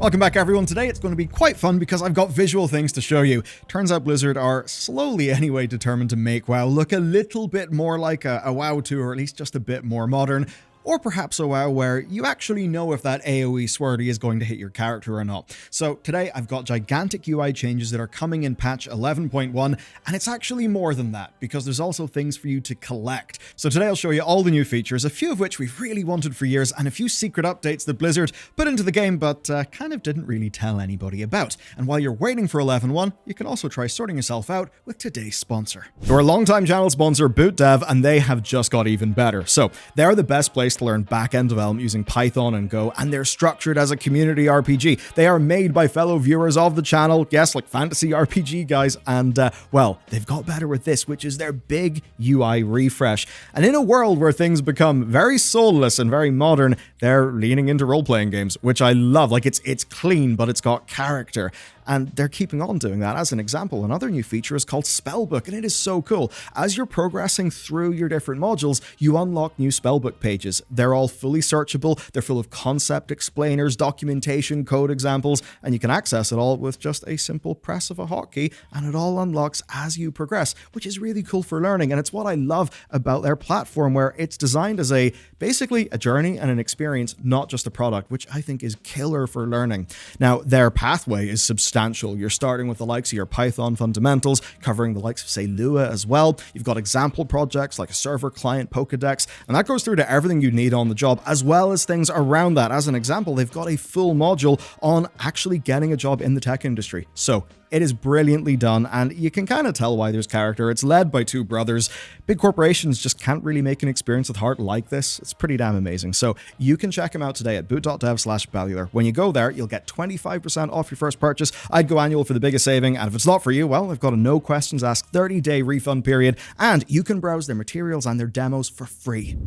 Welcome back everyone. Today it's going to be quite fun because I've got visual things to show you. Turns out Blizzard are slowly anyway determined to make WoW look a little bit more like a WoW 2, or at least just a bit more modern. Or perhaps a WoW where you actually know if that AoE swirly is going to hit your character or not. So today I've got gigantic UI changes that are coming in patch 11.1, and it's actually more than that because there's also things for you to collect. So today I'll show you all the new features, a few of which we've really wanted for years, and a few secret updates that Blizzard put into the game but kind of didn't really tell anybody about. And while you're waiting for 11.1, you can also try sorting yourself out with today's sponsor. We're a longtime channel sponsor, BootDev, and they have just got even better. So they're the best place to learn back-end development using Python and Go, and they're structured as a community RPG. They are made by fellow viewers of the channel, yes, like fantasy RPG guys, and well, they've got better with this, which is their big UI refresh. And in a world where things become very soulless and very modern, they're leaning into role-playing games, which I love. Like, it's clean, but it's got character. And they're keeping on doing that. As an example, another new feature is called Spellbook, and it is so cool. As you're progressing through your different modules, you unlock new Spellbook pages. They're all fully searchable, they're full of concept explainers, documentation, code examples, and you can access it all with just a simple press of a hotkey, and it all unlocks as you progress, which is really cool for learning. And it's what I love about their platform, where it's designed as basically a journey and an experience, not just a product, which I think is killer for learning. Now, their pathway is substantial. You're starting with the likes of your Python fundamentals, covering the likes of, say, Lua as well. You've got example projects like a server client, Pokedex, and that goes through to everything you need on the job, as well as things around that. As an example, they've got a full module on actually getting a job in the tech industry. So it is brilliantly done, and you can kind of tell why there's character. It's led by two brothers. Big corporations just can't really make an experience with heart like this. It's pretty damn amazing. So you can check them out today at boot.dev/Bellular. When you go there, you'll get 25% off your first purchase. I'd go annual for the biggest saving, and if it's not for you, well, they've got a no questions asked 30-day refund period, and you can browse their materials and their demos for free.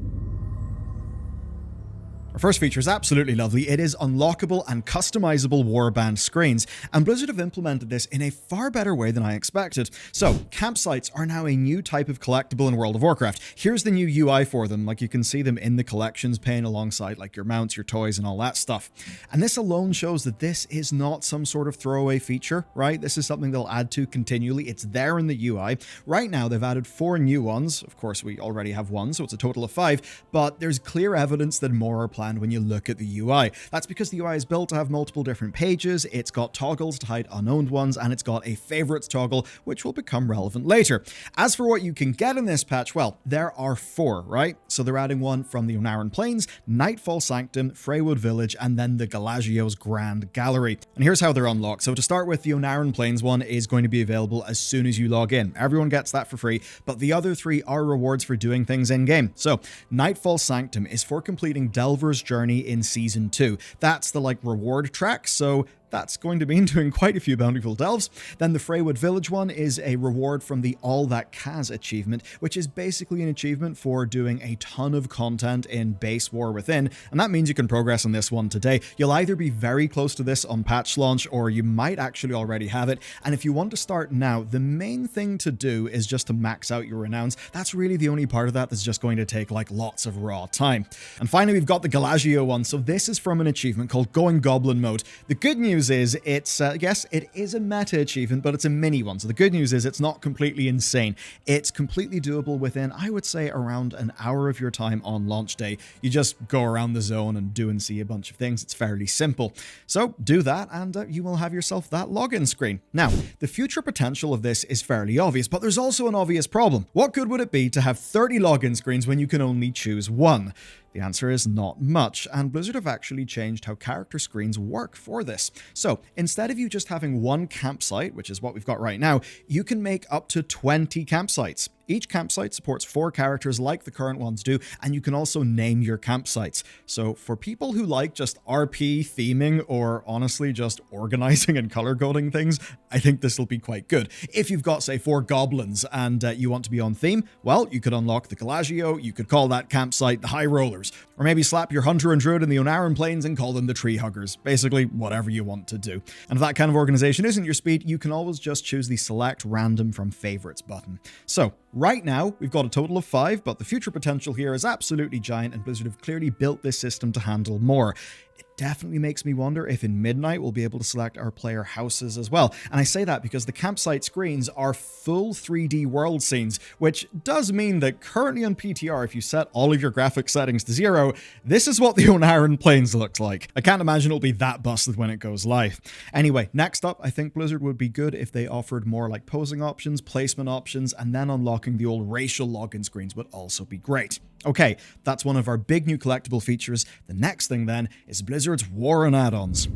Our first feature is absolutely lovely. It is unlockable and customizable Warband screens, and Blizzard have implemented this in a far better way than I expected. So, campsites are now a new type of collectible in World of Warcraft. Here's the new UI for them. Like, you can see them in the collections pane alongside like your mounts, your toys, and all that stuff. And this alone shows that this is not some sort of throwaway feature, right? This is something they'll add to continually. It's there in the UI. Right now, they've added 4 new ones. Of course, we already have 1, so it's a total of 5, but there's clear evidence that more are planned when you look at the UI. That's because the UI is built to have multiple different pages, it's got toggles to hide unowned ones, and it's got a favorites toggle, which will become relevant later. As for what you can get in this patch, well, there are 4, right? So they're adding one from the Onaran Plains, Nightfall Sanctum, Freywood Village, and then the Galagio's Grand Gallery. And here's how they're unlocked. So to start with, the Onaran Plains one is going to be available as soon as you log in. Everyone gets that for free, but the other 3 are rewards for doing things in-game. So Nightfall Sanctum is for completing Delver's Journey in Season 2. That's the reward track, so that's going to mean doing quite a few bountiful delves. Then the Freywood Village one is a reward from the All That Kaz achievement, which is basically an achievement for doing a ton of content in base War Within, and that means you can progress on this one today. You'll either be very close to this on patch launch, or you might actually already have it, and if you want to start now, the main thing to do is just to max out your renowns. That's really the only part of that that's just going to take lots of raw time. And finally, we've got the Galagio one. So this is from an achievement called Going Goblin Mode. The good news is it's, yes, it is a meta achievement, but it's a mini one. So the good news is it's not completely insane. It's completely doable within, I would say, around an hour of your time on launch day. You just go around the zone and do and see a bunch of things. It's fairly simple. So do that and you will have yourself that login screen. Now, the future potential of this is fairly obvious, but there's also an obvious problem. What good would it be to have 30 login screens when you can only choose 1? The answer is not much, and Blizzard have actually changed how character screens work for this. So instead of you just having 1 campsite, which is what we've got right now, you can make up to 20 campsites. Each campsite supports 4 characters like the current ones do, and you can also name your campsites. So for people who like just RP theming, or honestly just organizing and color coding things, I think this will be quite good. If you've got, say, 4 goblins and you want to be on theme, well, you could unlock the Galagio, you could call that campsite the High Rollers, or maybe slap your Hunter and Druid in the Onaran Plains and call them the Tree Huggers. Basically, whatever you want to do. And if that kind of organization isn't your speed, you can always just choose the Select Random from Favorites button. So, right now, we've got a total of 5, but the future potential here is absolutely giant, and Blizzard have clearly built this system to handle more. It definitely makes me wonder if in Midnight we'll be able to select our player houses as well. And I say that because the campsite screens are full 3D world scenes, which does mean that currently on PTR, if you set all of your graphic settings to 0, this is what the Onaran Plains looks like. I can't imagine it'll be that busted when it goes live. Anyway, next up, I think Blizzard would be good if they offered more like posing options, placement options, and then unlocking the old racial login screens would also be great. Okay, that's one of our big new collectible features. The next thing then is Blizzard's war on add-ons.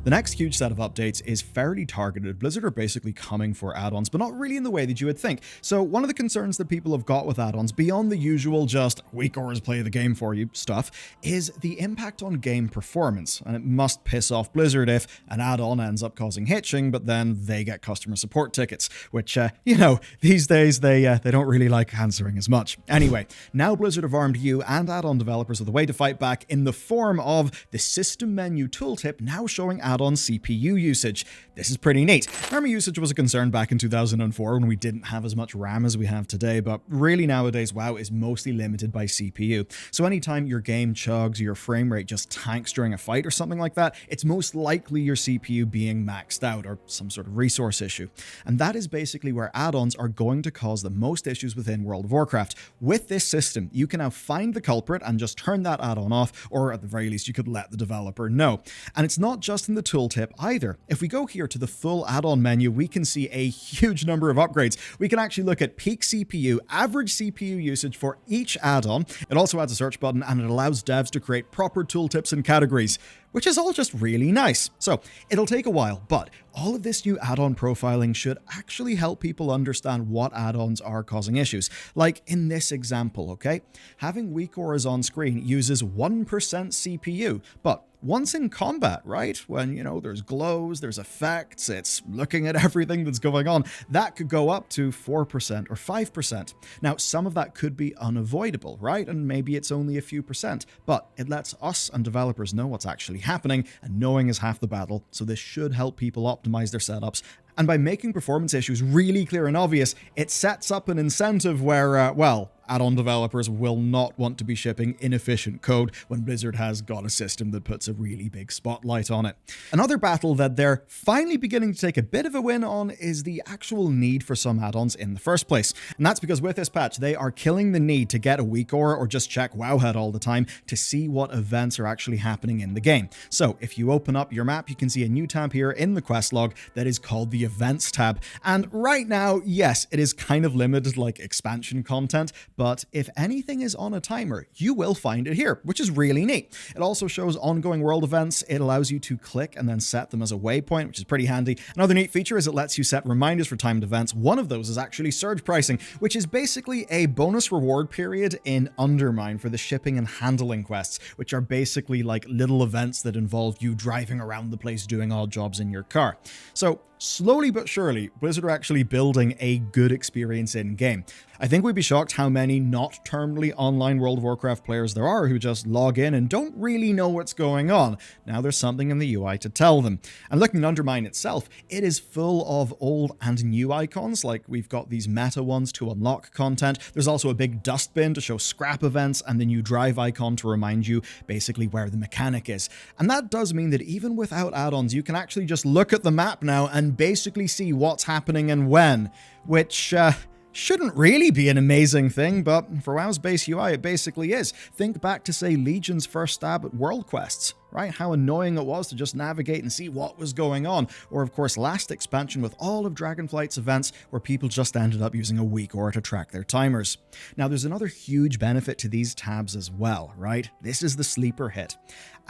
The next huge set of updates is fairly targeted. Blizzard are basically coming for add-ons, but not really in the way that you would think. So one of the concerns that people have got with add-ons, beyond the usual just weak auras play the game for you stuff, is the impact on game performance. And it must piss off Blizzard if an add-on ends up causing hitching, but then they get customer support tickets, which, these days they don't really like answering as much. Anyway, now Blizzard have armed you and add-on developers with a way to fight back in the form of the system menu tooltip now showing add-on CPU usage. This is pretty neat. Memory usage was a concern back in 2004 when we didn't have as much RAM as we have today, but really nowadays WoW is mostly limited by CPU. So anytime your game chugs, your frame rate just tanks during a fight or something like that, it's most likely your CPU being maxed out or some sort of resource issue. And that is basically where add-ons are going to cause the most issues within World of Warcraft. With this system, you can now find the culprit and just turn that add-on off, or at the very least, you could let the developer know. And it's not just in the tooltip either. If we go here to the full add-on menu, we can see a huge number of upgrades. We can actually look at peak CPU, average CPU usage for each add-on. It also adds a search button and it allows devs to create proper tooltips and categories, which is all just really nice. So it'll take a while, but all of this new add-on profiling should actually help people understand what add-ons are causing issues. Like in this example, okay? Having weak auras on screen uses 1% CPU, but once in combat, right? When, there's glows, there's effects, it's looking at everything that's going on, that could go up to 4% or 5%. Now, some of that could be unavoidable, right? And maybe it's only a few percent, but it lets us and developers know what's actually happening, and knowing is half the battle, so this should help people optimize their setups. And by making performance issues really clear and obvious, it sets up an incentive where, add-on developers will not want to be shipping inefficient code when Blizzard has got a system that puts a really big spotlight on it. Another battle that they're finally beginning to take a bit of a win on is the actual need for some add-ons in the first place. And that's because with this patch, they are killing the need to get a weak aura or just check Wowhead all the time to see what events are actually happening in the game. So if you open up your map, you can see a new tab here in the quest log that is called the Events tab. And right now, yes, it is kind of limited like expansion content, but if anything is on a timer, you will find it here, which is really neat. It also shows ongoing world events. It allows you to click and then set them as a waypoint, which is pretty handy. Another neat feature is it lets you set reminders for timed events. One of those is actually surge pricing, which is basically a bonus reward period in Undermine for the shipping and handling quests, which are basically like little events that involve you driving around the place doing odd jobs in your car. So slowly but surely, Blizzard are actually building a good experience in-game. I think we'd be shocked how many not terminally online World of Warcraft players there are who just log in and don't really know what's going on. Now there's something in the UI to tell them. And looking at Undermine itself, it is full of old and new icons, like we've got these meta ones to unlock content. There's also a big dustbin to show scrap events and the new drive icon to remind you basically where the mechanic is. And that does mean that even without add-ons, you can actually just look at the map now and basically see what's happening and when, which shouldn't really be an amazing thing, but for WoW's base UI, it basically is. Think back to, say, Legion's first stab at world quests, right? How annoying it was to just navigate and see what was going on. Or, of course, last expansion with all of Dragonflight's events where people just ended up using a weak aura to track their timers. Now, there's another huge benefit to these tabs as well, right? This is the sleeper hit.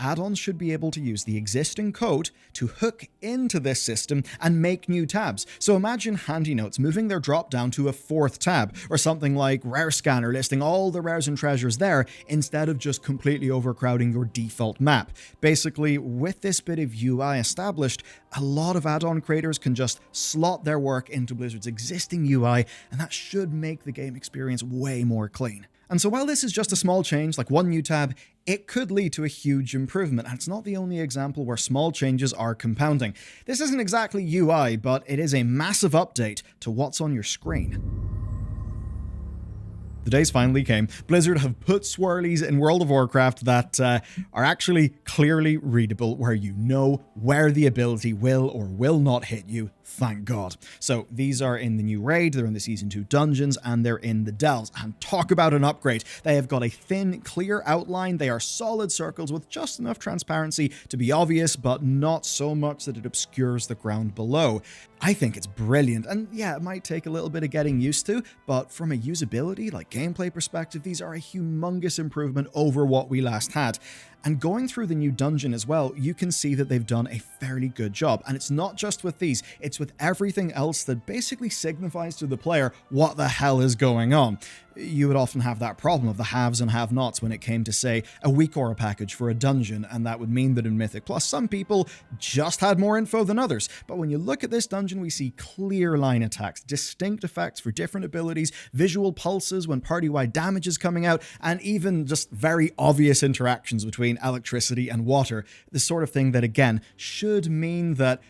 Add-ons should be able to use the existing code to hook into this system and make new tabs. So imagine Handy Notes moving their drop down to a fourth tab, or something like Rare Scanner listing all the rares and treasures there instead of just completely overcrowding your default map. Basically, with this bit of UI established, a lot of add-on creators can just slot their work into Blizzard's existing UI, and that should make the game experience way more clean. And so while this is just a small change, like one new tab, it could lead to a huge improvement, and it's not the only example where small changes are compounding. This isn't exactly UI, but it is a massive update to what's on your screen. The days finally came. Blizzard have put swirlies in World of Warcraft that are actually clearly readable, where you know where the ability will or will not hit you. Thank God. So these are in the new raid, they're in the Season 2 dungeons, and they're in the dells. And talk about an upgrade. They have got a thin, clear outline. They are solid circles with just enough transparency to be obvious, but not so much that it obscures the ground below. I think it's brilliant, and yeah, it might take a little bit of getting used to, but from a usability, like gameplay perspective, these are a humongous improvement over what we last had. And going through the new dungeon as well, you can see that they've done a fairly good job. And it's not just with these, it's with everything else that basically signifies to the player what the hell is going on. You would often have that problem of the haves and have-nots when it came to, say, a weak aura package for a dungeon, and that would mean that in Mythic Plus, some people just had more info than others. But when you look at this dungeon, we see clear line attacks, distinct effects for different abilities, visual pulses when party-wide damage is coming out, and even just very obvious interactions between electricity and water. The sort of thing that, again, should mean that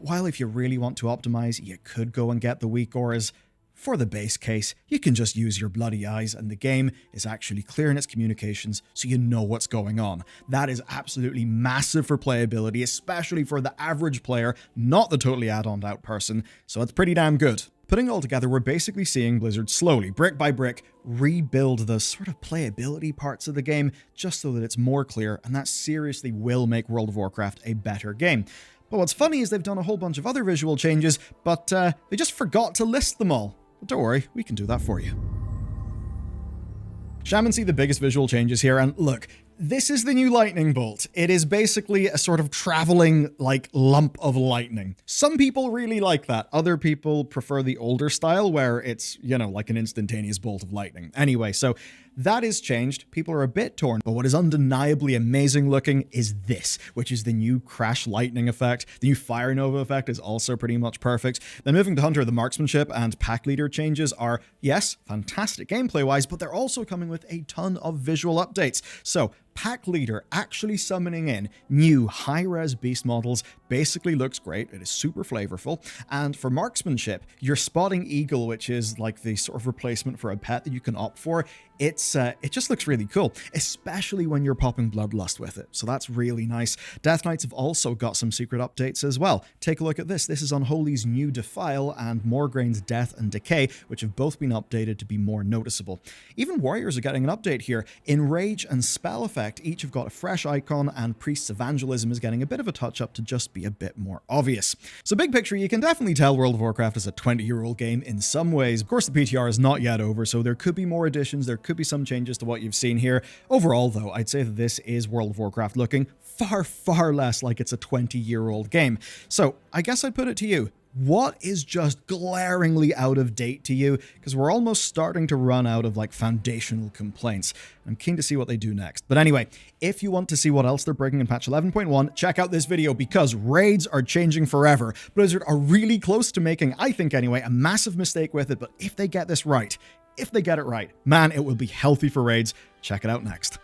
while if you really want to optimize, you could go and get the weak auras, for the base case, you can just use your bloody eyes and the game is actually clear in its communications so you know what's going on. That is absolutely massive for playability, especially for the average player, not the totally add-on out person, so it's pretty damn good. Putting it all together, we're basically seeing Blizzard slowly, brick by brick, rebuild the sort of playability parts of the game just so that it's more clear, and that seriously will make World of Warcraft a better game. But what's funny is they've done a whole bunch of other visual changes, but they just forgot to list them all. But don't worry, we can do that for you. Shaman see the biggest visual changes here, and look, this is the new lightning bolt. It is basically a sort of traveling, like, lump of lightning. Some people really like that. Other people prefer the older style where it's, you know, like an instantaneous bolt of lightning. Anyway, so that is changed. People are a bit torn, but what is undeniably amazing looking is this, which is the new crash lightning effect. The new fire nova effect is also pretty much perfect. Then moving to Hunter, the marksmanship and pack leader changes are, yes, fantastic gameplay-wise, but they're also coming with a ton of visual updates. So Pack Leader actually summoning in new high-res beast models basically looks great. It is super flavorful. And for marksmanship, your spotting eagle, which is like the sort of replacement for a pet that you can opt for, it just looks really cool, especially when you're popping Bloodlust with it. So that's really nice. Death Knights have also got some secret updates as well. Take a look at this. This is Unholy's new Defile and Morgraine's Death and Decay, which have both been updated to be more noticeable. Even Warriors are getting an update here. Enrage and Spell Effect each have got a fresh icon, and Priests Evangelism is getting a bit of a touch-up to just be a bit more obvious. So big picture, you can definitely tell World of Warcraft is a 20-year-old game in some ways. Of course, the PTR is not yet over, so there could be more additions, there could be some changes to what you've seen here. Overall, though, I'd say that this is World of Warcraft looking far, far less like it's a 20-year-old game. So I guess I'd put it to you. What is just glaringly out of date to you? Because we're almost starting to run out of like foundational complaints. I'm keen to see what they do next. But anyway, if you want to see what else they're bringing in patch 11.1, check out this video because raids are changing forever. Blizzard are really close to making, I think anyway, a massive mistake with it. But if they get this right, if they get it right, man, it will be healthy for raids. Check it out next.